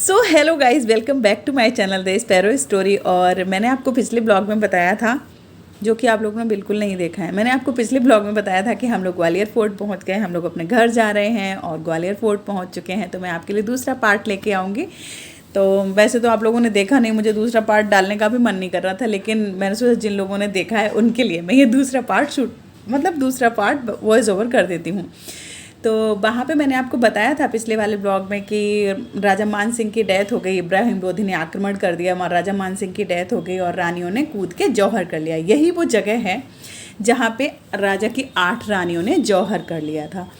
So hello guys, welcome back to my channel the sparrow story. और मैंने आपको पिछले ब्लॉग में बताया था, जो कि आप लोगों ने बिल्कुल नहीं देखा है। मैंने आपको पिछले ब्लॉग में बताया था कि हम लोग ग्वालियर फोर्ट पहुंच गए, हम लोग अपने घर जा रहे हैं और ग्वालियर फोर्ट पहुंच चुके हैं। तो मैं आपके लिए दूसरा पार्ट लेके आऊँगी। तो वैसे तो आप लोगों ने देखा नहीं, मुझे दूसरा पार्ट डालने का भी मन नहीं कर रहा था, लेकिन मैंने सोचा जिन लोगों ने देखा है उनके लिए मैं ये दूसरा पार्ट दूसरा पार्ट वॉइस ओवर कर देती हूँ। तो वहाँ पे मैंने आपको बताया था पिछले वाले ब्लॉग में कि राजा मान सिंह की डेथ हो गई, इब्राहिम लोधी ने आक्रमण कर दिया, महाराजा मान सिंह की डेथ हो गई और रानियों ने कूद के जौहर कर लिया। यही वो जगह है जहाँ पे राजा की 8 रानियों ने जौहर कर लिया था।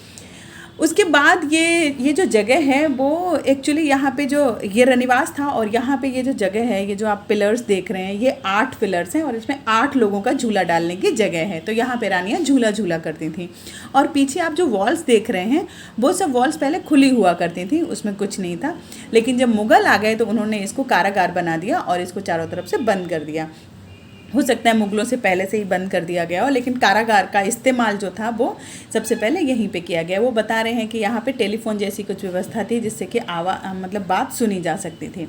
उसके बाद ये जो जगह है वो एक्चुअली यहाँ पे जो ये रनिवास था, और यहाँ पे ये जो जगह है, ये जो आप पिलर्स देख रहे हैं, ये 8 पिलर्स हैं और इसमें 8 लोगों का झूला डालने की जगह है। तो यहाँ पे रानियाँ झूला झूला करती थीं। और पीछे आप जो वॉल्स देख रहे हैं वो सब वॉल्स पहले खुली हुआ करती थी, उसमें कुछ नहीं था। लेकिन जब मुग़ल आ गए तो उन्होंने इसको कारागार बना दिया और इसको चारों तरफ से बंद कर दिया। हो सकता है मुग़लों से पहले से ही बंद कर दिया गया हो, लेकिन कारागार का इस्तेमाल जो था वो सबसे पहले यहीं पे किया गया। वो बता रहे हैं कि यहाँ पे टेलीफोन जैसी कुछ व्यवस्था थी जिससे कि बात सुनी जा सकती थी।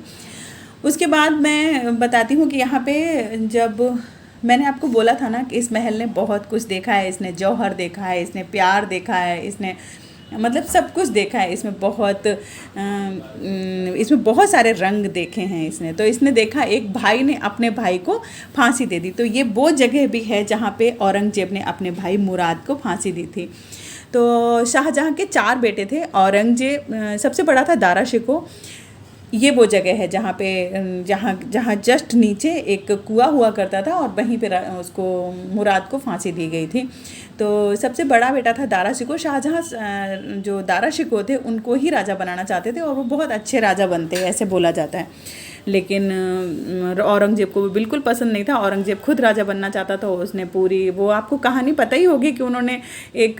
उसके बाद मैं बताती हूँ कि यहाँ पे जब मैंने आपको बोला था ना कि इस महल ने बहुत कुछ देखा है, इसने जौहर देखा है, इसने प्यार देखा है, इसने सब कुछ देखा है। इसमें बहुत सारे रंग देखे हैं इसने। तो इसने देखा एक भाई ने अपने भाई को फांसी दे दी। तो ये वो जगह भी है जहाँ पे औरंगजेब ने अपने भाई मुराद को फांसी दी थी। तो शाहजहाँ के 4 बेटे थे। औरंगजेब सबसे बड़ा था दारा शिकोह। ये वो जगह है जहाँ पे जहाँ जस्ट नीचे एक कुआं हुआ करता था और वहीं पे उसको मुराद को फांसी दी गई थी। तो सबसे बड़ा बेटा था दारा शिकोह। शाहजहाँ जो दारा शिकोह थे उनको ही राजा बनाना चाहते थे और वो बहुत अच्छे राजा बनते, ऐसे बोला जाता है। लेकिन औरंगजेब को वो बिल्कुल पसंद नहीं था। औरंगजेब खुद राजा बनना चाहता था। उसने पूरी वो आपको कहानी पता ही होगी कि उन्होंने एक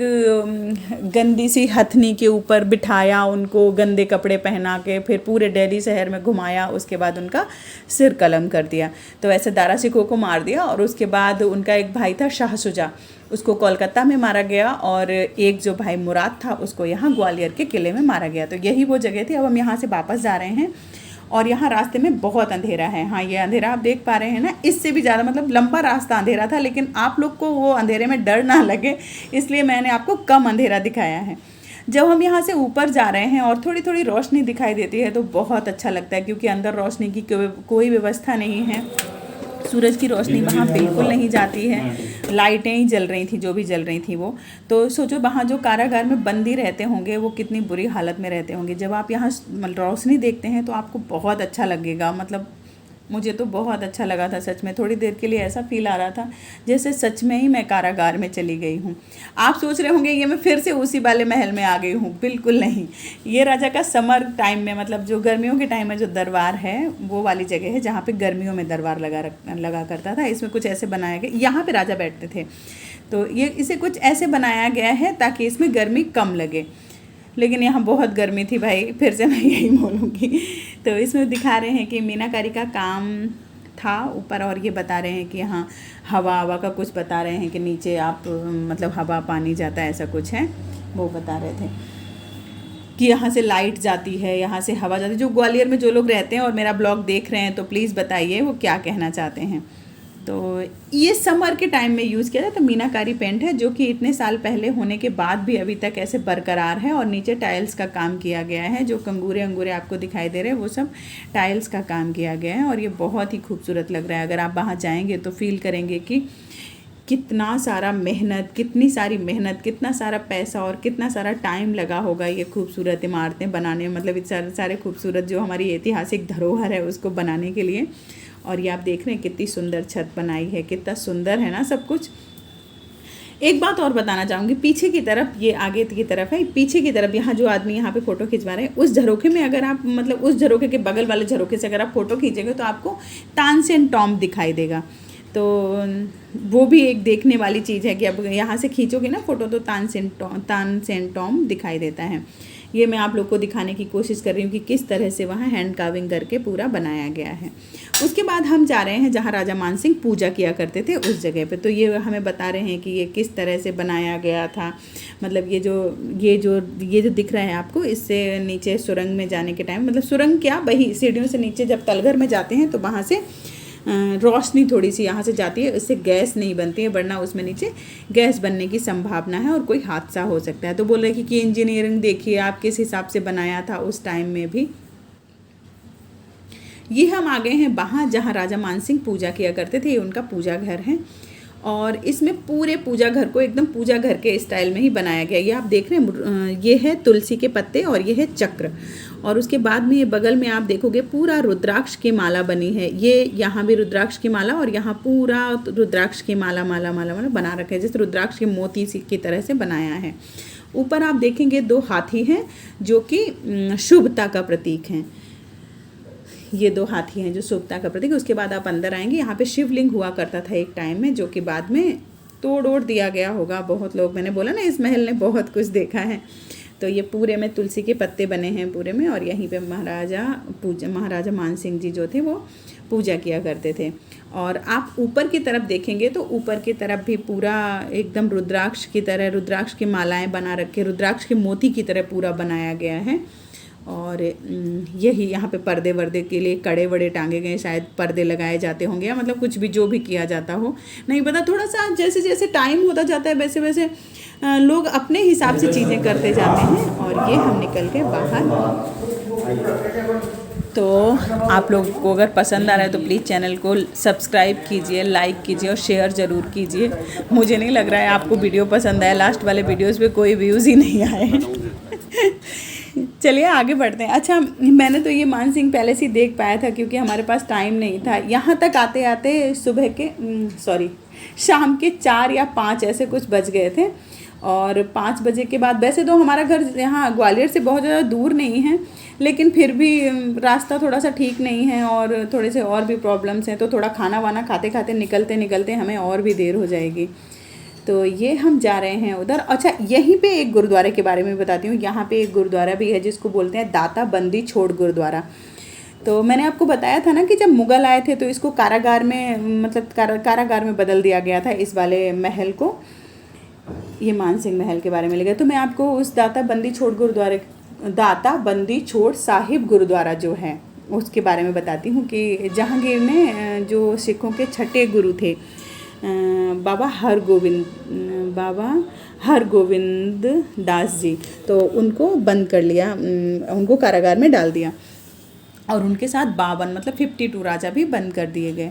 गंदी सी हथनी के ऊपर बिठाया, उनको गंदे कपड़े पहना के फिर पूरे दिल्ली शहर में घुमाया, उसके बाद उनका सिर कलम कर दिया। तो ऐसे दारा शिकोह को मार दिया। और उसके बाद उनका एक भाई था शाह शुजा, उसको कोलकाता में मारा गया। और एक जो भाई मुराद था उसको यहाँ ग्वालियर के किले में मारा गया। तो यही वो जगह थी। अब हम यहाँ से वापस जा रहे हैं और यहाँ रास्ते में बहुत अंधेरा है। हाँ, ये अंधेरा आप देख पा रहे हैं ना, इससे भी ज़्यादा लंबा रास्ता अंधेरा था, लेकिन आप लोग को वो अंधेरे में डर ना लगे इसलिए मैंने आपको कम अंधेरा दिखाया है। जब हम यहाँ से ऊपर जा रहे हैं और थोड़ी थोड़ी रोशनी दिखाई देती है तो बहुत अच्छा लगता है, क्योंकि अंदर रोशनी की कोई व्यवस्था नहीं है। सूरज की रोशनी वहाँ बिल्कुल नहीं जाती है। लाइटें ही जल रही थी, जो भी जल रही थी वो। तो सोचो वहाँ जो कारागार में बंदी रहते होंगे वो कितनी बुरी हालत में रहते होंगे। जब आप यहाँ रोशनी देखते हैं तो आपको बहुत अच्छा लगेगा। मुझे तो बहुत अच्छा लगा था सच में। थोड़ी देर के लिए ऐसा फील आ रहा था जैसे सच में ही मैं कारागार में चली गई हूँ। आप सोच रहे होंगे ये मैं फिर से उसी वाले महल में आ गई हूँ। बिल्कुल नहीं, ये राजा का समर टाइम में जो गर्मियों के टाइम में जो दरबार है वो वाली जगह है जहाँ पे गर्मियों में दरबार लगा करता था। इसमें कुछ ऐसे बनाया गया, यहाँ पे राजा बैठते थे। तो ये इसे कुछ ऐसे बनाया गया है ताकि इसमें गर्मी कम लगे। लेकिन यहाँ बहुत गर्मी थी भाई, फिर से मैं यही बोलूँगी। तो इसमें दिखा रहे हैं कि मीनाकारी का काम था ऊपर, और ये बता रहे हैं कि यहाँ हवा का कुछ बता रहे हैं कि नीचे आप हवा पानी जाता है, ऐसा कुछ है वो बता रहे थे कि यहाँ से लाइट जाती है, यहाँ से हवा जाती है। जो ग्वालियर में जो लोग रहते हैं और मेरा ब्लॉग देख रहे हैं तो प्लीज़ बताइए वो क्या कहना चाहते हैं। तो ये समर के टाइम में यूज़ किया जाता है। मीनाकारी पेंट है जो कि इतने साल पहले होने के बाद भी अभी तक ऐसे बरकरार है। और नीचे टाइल्स का काम किया गया है, जो अंगूरे आपको दिखाई दे रहे हैं वो सब टाइल्स का काम किया गया है। और ये बहुत ही खूबसूरत लग रहा है। अगर आप वहाँ जाएंगे तो फील करेंगे कि कितना सारा मेहनत, कितनी सारी मेहनत, कितना सारा पैसा और कितना सारा टाइम लगा होगा ये खूबसूरत इमारतें बनाने में। इतने सारे खूबसूरत जो हमारी ऐतिहासिक धरोहर है उसको बनाने के लिए। और ये आप देख रहे हैं कितनी सुंदर छत बनाई है, कितना सुंदर है ना सब कुछ। एक बात और बताना चाहूँगी, पीछे की तरफ, ये आगे की तरफ है, पीछे की तरफ यहाँ जो आदमी यहाँ पे फ़ोटो खिंचवा रहे हैं उस झरोखे में अगर आप उस झरोखे के बगल वाले झरोखे से अगर आप फ़ोटो खींचेंगे तो आपको तानसेन टॉम्ब दिखाई देगा। तो वो भी एक देखने वाली चीज़ है कि अब यहाँ से खींचोगे ना फ़ोटो तो तानसेन टॉम्ब दिखाई देता है। ये मैं आप लोग को दिखाने की कोशिश कर रही हूँ कि किस तरह से वहाँ हैंड कार्विंग करके पूरा बनाया गया है। उसके बाद हम जा रहे हैं जहाँ राजा मानसिंह पूजा किया करते थे उस जगह पे। तो ये हमें बता रहे हैं कि ये किस तरह से बनाया गया था। मतलब ये जो दिख रहा है आपको, इससे नीचे सुरंग में जाने के टाइम, मतलब सुरंग क्या, वही सीढ़ियों से नीचे जब तलघर में जाते हैं तो वहाँ से रोशनी थोड़ी सी यहाँ से जाती है, उससे गैस नहीं बनती है, वरना उसमें नीचे गैस बनने की संभावना है और कोई हादसा हो सकता है। तो बोल रहे कि इंजीनियरिंग देखिए आप किस हिसाब से बनाया था उस टाइम में भी। ये हम आ गए हैं वहाँ जहाँ राजा मानसिंह पूजा किया करते थे, ये उनका पूजा घर है और इसमें पूरे पूजा घर को एकदम पूजा घर के स्टाइल में ही बनाया गया। ये आप देख रहे हैं, ये है तुलसी के पत्ते और ये है चक्र, और उसके बाद में ये बगल में आप देखोगे पूरा रुद्राक्ष की माला बनी है। ये यहाँ भी रुद्राक्ष की माला और यहाँ पूरा रुद्राक्ष की माला माला माला माला बना रखा है, जैसे रुद्राक्ष के मोती की तरह से बनाया है। ऊपर आप देखेंगे 2 हाथी हैं जो कि शुभता का प्रतीक हैं। ये 2 हाथी हैं जो शुभता का प्रतीक। उसके बाद आप अंदर आएंगे, यहाँ पे शिवलिंग हुआ करता था एक टाइम में, जो कि बाद में तोड़ ओड़ दिया गया होगा। बहुत लोग, मैंने बोला ना इस महल ने बहुत कुछ देखा है। तो ये पूरे में तुलसी के पत्ते बने हैं पूरे में, और यहीं पे महाराजा मानसिंह जी जो थे वो पूजा किया करते थे। और आप ऊपर की तरफ देखेंगे तो ऊपर की तरफ भी पूरा एकदम रुद्राक्ष की तरह, रुद्राक्ष की मालाएं बना रखे, रुद्राक्ष के मोती की तरह पूरा बनाया गया है। और यही यहाँ पे पर्दे वर्दे के लिए कड़े वड़े टांगे गए, शायद पर्दे लगाए जाते होंगे या मतलब कुछ भी जो भी किया जाता हो, नहीं पता। थोड़ा सा जैसे जैसे टाइम होता जाता है वैसे वैसे लोग अपने हिसाब से चीज़ें करते जाते हैं। और ये हम निकल के बाहर। तो आप लोग को अगर पसंद आ रहा है तो प्लीज़ चैनल को सब्सक्राइब कीजिए, लाइक कीजिए और शेयर ज़रूर कीजिए। मुझे नहीं लग रहा है आपको वीडियो पसंद आया, लास्ट वाले वीडियोज़ पे कोई व्यूज़ ही नहीं आए। चलिए आगे बढ़ते हैं। अच्छा, मैंने तो ये मानसिंह पैलेस ही देख पाया था क्योंकि हमारे पास टाइम नहीं था। यहाँ तक आते आते शाम के 4 या 5 ऐसे कुछ बज गए थे। और 5 बजे के बाद, वैसे तो हमारा घर यहाँ ग्वालियर से बहुत ज़्यादा दूर नहीं है, लेकिन फिर भी रास्ता थोड़ा सा ठीक नहीं है और थोड़े से और भी प्रॉब्लम्स हैं, तो थोड़ा खाना वाना खाते खाते निकलते निकलते हमें और भी देर हो जाएगी। तो ये हम जा रहे हैं उधर। अच्छा, यहीं पे एक गुरुद्वारे के बारे में बताती हूँ। यहाँ पे एक गुरुद्वारा भी है जिसको बोलते हैं दाता बंदी छोड़ गुरुद्वारा। तो मैंने आपको बताया था ना कि जब मुग़ल आए थे तो इसको कारागार में, मतलब कारागार में बदल दिया गया था इस वाले महल को। ये मानसिंह महल के बारे में लिखा। तो मैं आपको उस दाता बंदी छोड़ साहिब गुरुद्वारा जो है उसके बारे में बताती हूँ कि जहांगीर ने जो सिखों के छठे गुरु थे, बाबा हरगोविंद दास जी, तो उनको बंद कर लिया, उनको कारागार में डाल दिया। और उनके साथ 52 मतलब 52 राजा भी बंद कर दिए गए।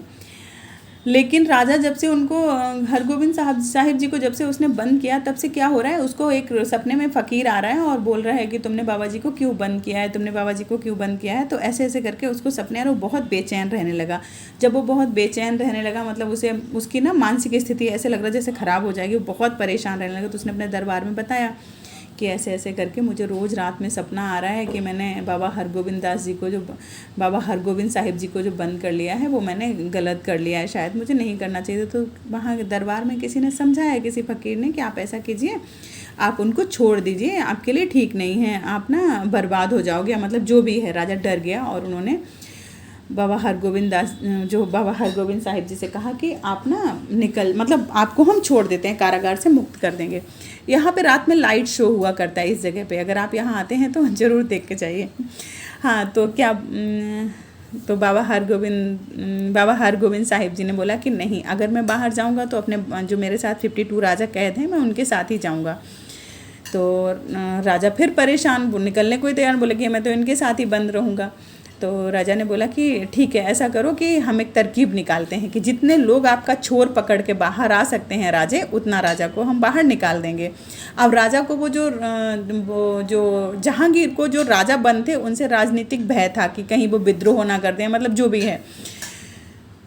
लेकिन राजा जब से उनको, हरगोविंद साहिब जी को जब से उसने बंद किया, तब से क्या हो रहा है, उसको एक सपने में फ़कीर आ रहा है और बोल रहा है कि तुमने बाबा जी को क्यों बंद किया है, तुमने बाबा जी को क्यों बंद किया है। तो ऐसे ऐसे करके उसको सपने आ रहे, वो बहुत बेचैन रहने लगा। जब वो बहुत बेचैन रहने लगा, मतलब उसे उसकी ना मानसिक स्थिति ऐसे लग रहा जैसे ख़राब हो जाएगी, वो बहुत परेशान रहने लगा। तो उसने अपने दरबार में बताया कि ऐसे ऐसे करके मुझे रोज़ रात में सपना आ रहा है कि मैंने बाबा हरगोविंद साहिब जी को जो बंद कर लिया है वो मैंने गलत कर लिया है, शायद मुझे नहीं करना चाहिए। तो वहाँ दरबार में किसी ने समझाया, किसी फ़कीर ने, कि आप ऐसा कीजिए, आप उनको छोड़ दीजिए, आपके लिए ठीक नहीं है, आप ना बर्बाद हो जाओगे, मतलब जो भी है। राजा डर गया और उन्होंने बाबा हरगोविंद साहिब जी से कहा कि आप ना मतलब आपको हम छोड़ देते हैं, कारागार से मुक्त कर देंगे। यहाँ पे रात में लाइट शो हुआ करता है इस जगह पे, अगर आप यहाँ आते हैं तो ज़रूर देख के जाइए। हाँ, तो तो बाबा हरगोविंद साहिब जी ने बोला कि नहीं, अगर मैं बाहर जाऊँगा तो अपने जो मेरे साथ 52 राजा कैद हैं, मैं उनके साथ ही जाऊँगा। तो राजा फिर परेशान, निकलने को ही तैयार, बोले कि मैं तो इनके साथ ही बंद रहूँगा। तो राजा ने बोला कि ठीक है, ऐसा करो कि हम एक तरकीब निकालते हैं कि जितने लोग आपका छोर पकड़ के बाहर आ सकते हैं राजे, उतना राजा को हम बाहर निकाल देंगे। अब राजा को वो जो जहांगीर को जो राजा बन थे, उनसे राजनीतिक भय था कि कहीं वो विद्रोह ना कर दें, मतलब जो भी है।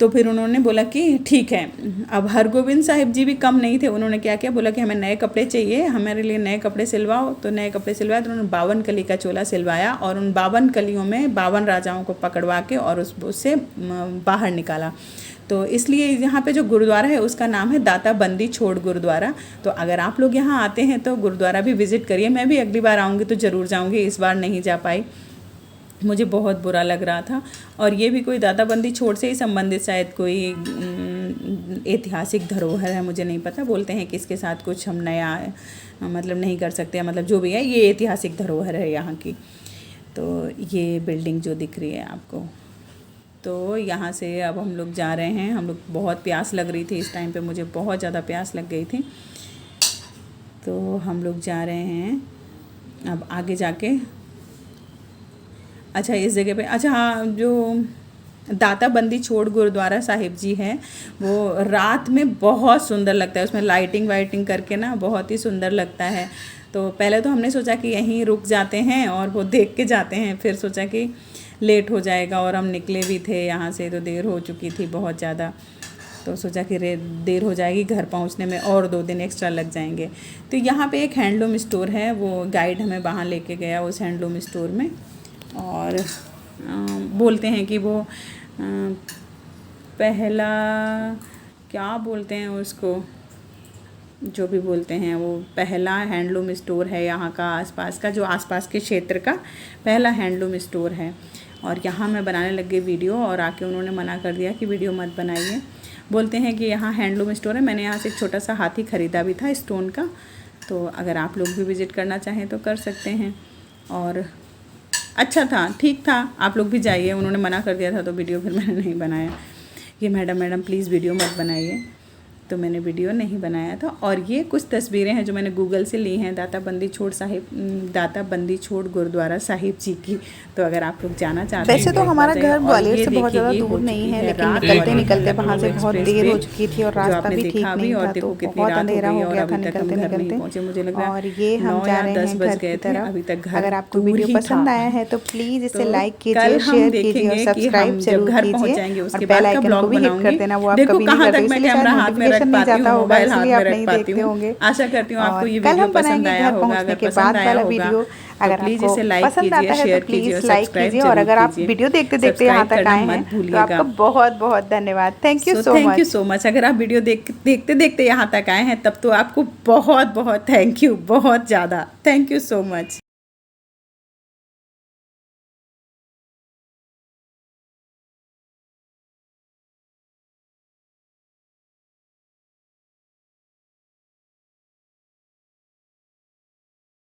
तो फिर उन्होंने बोला कि ठीक है। अब हरगोविंद साहिब जी भी कम नहीं थे, उन्होंने क्या किया, बोला कि हमें नए कपड़े चाहिए, हमारे लिए नए कपड़े सिलवाओ। तो नए कपड़े सिलवाए, तो उन्होंने 52 कली का चोला सिलवाया और उन 52 कलियों में 52 राजाओं को पकड़वा के और उससे बाहर निकाला। तो इसलिए यहाँ पे जो गुरुद्वारा है उसका नाम है दाता बंदी छोड़ गुरुद्वारा। तो अगर आप लोग यहाँ आते हैं तो गुरुद्वारा भी विज़िट करिए। मैं भी अगली बार आऊँगी तो ज़रूर जाऊँगी, इस बार नहीं जा पाई, मुझे बहुत बुरा लग रहा था। और ये भी कोई दाता बंदी छोड़ से ही संबंधित शायद कोई ऐतिहासिक धरोहर है, मुझे नहीं पता। बोलते हैं कि इसके साथ कुछ हम नया मतलब नहीं कर सकते, मतलब जो भी है ये ऐतिहासिक धरोहर है यहाँ की। तो ये बिल्डिंग जो दिख रही है आपको, तो यहाँ से अब हम लोग जा रहे हैं। हम लोग बहुत प्यास लग रही थी इस टाइम पे, मुझे बहुत ज़्यादा प्यास लग गई थी। तो हम लोग जा रहे हैं अब आगे जाके। अच्छा इस जगह पे, अच्छा हाँ, जो दाता बंदी छोड़ गुरुद्वारा साहिब जी है वो रात में बहुत सुंदर लगता है, उसमें लाइटिंग वाइटिंग करके ना बहुत ही सुंदर लगता है। तो पहले तो हमने सोचा कि यहीं रुक जाते हैं और वो देख के जाते हैं, फिर सोचा कि लेट हो जाएगा और हम निकले भी थे यहाँ से तो देर हो चुकी थी बहुत ज़्यादा। तो सोचा कि देर हो जाएगी घर पहुँचने में और 2 दिन एक्स्ट्रा लग जाएंगे। तो यहाँ पे एक हैंडलूम स्टोर है, वो गाइड हमें वहाँ लेके गया उस हैंडलूम स्टोर में। और बोलते हैं कि वो पहला क्या बोलते हैं उसको, जो भी बोलते हैं, वो पहला हैंडलूम स्टोर है यहाँ का, आसपास का, जो आसपास के क्षेत्र का पहला हैंडलूम स्टोर है। और यहाँ मैं बनाने लग गई वीडियो और आके उन्होंने मना कर दिया कि वीडियो मत बनाइए। बोलते हैं कि यहाँ हैंडलूम स्टोर है। मैंने यहाँ से एक छोटा सा हाथी ख़रीदा भी था स्टोन का, तो अगर आप लोग भी विज़िट करना चाहें तो कर सकते हैं। और अच्छा था, ठीक था, आप लोग भी जाइए। उन्होंने मना कर दिया था तो वीडियो फिर मैंने नहीं बनाया। ये मैडम प्लीज़ वीडियो मत बनाइए, तो मैंने वीडियो नहीं बनाया था। और ये कुछ तस्वीरें हैं जो मैंने गूगल से ली हैं दाता बंदी छोड़ गुरुद्वारा साहिब जी की। तो अगर आप लोग जाना चाहते हैं, वैसे तो हमारा घर ग्वालियर से बहुत ज़्यादा दूर नहीं है, लेकिन निकलते निकलते वहाँ से बहुत देर हो चुकी थी और रास्ता भी ठीक नहीं था, तो बहुत अंधेरा हो गया था निकलते निकलते। और ये हम जा रहे हैं घर की तरफ। अगर आपको वीडियो पसंद आया है तो प्लीज़ इसे लाइक कीजिए, शेयर कीजिए और सब्सक्राइब जरूर कीजिए और बेल आइकन को भी हिट कर देना। वो आप कभी नहीं करते, इसलिए नहीं जाता होगा, इसलिए आप नहीं देखते होंगे। आशा करती हूँ आपको ये वीडियो पसंद आया होगा। अगर पसंद आया होगा अगर प्लीज़ आपको इसे लाइक पसंद आता है तो प्लीज़ लाइक कीजिए। और अगर आप वीडियो देखते देखते यहाँ तक आए हैं तो आपका बहुत बहुत धन्यवाद। Thank you so much. अगर आप वीडियो देखते देखते यहाँ तक आए हैं तब तो आपको बहुत बहुत थैंक यू, बहुत ज़्यादा थैंक यू सो मच।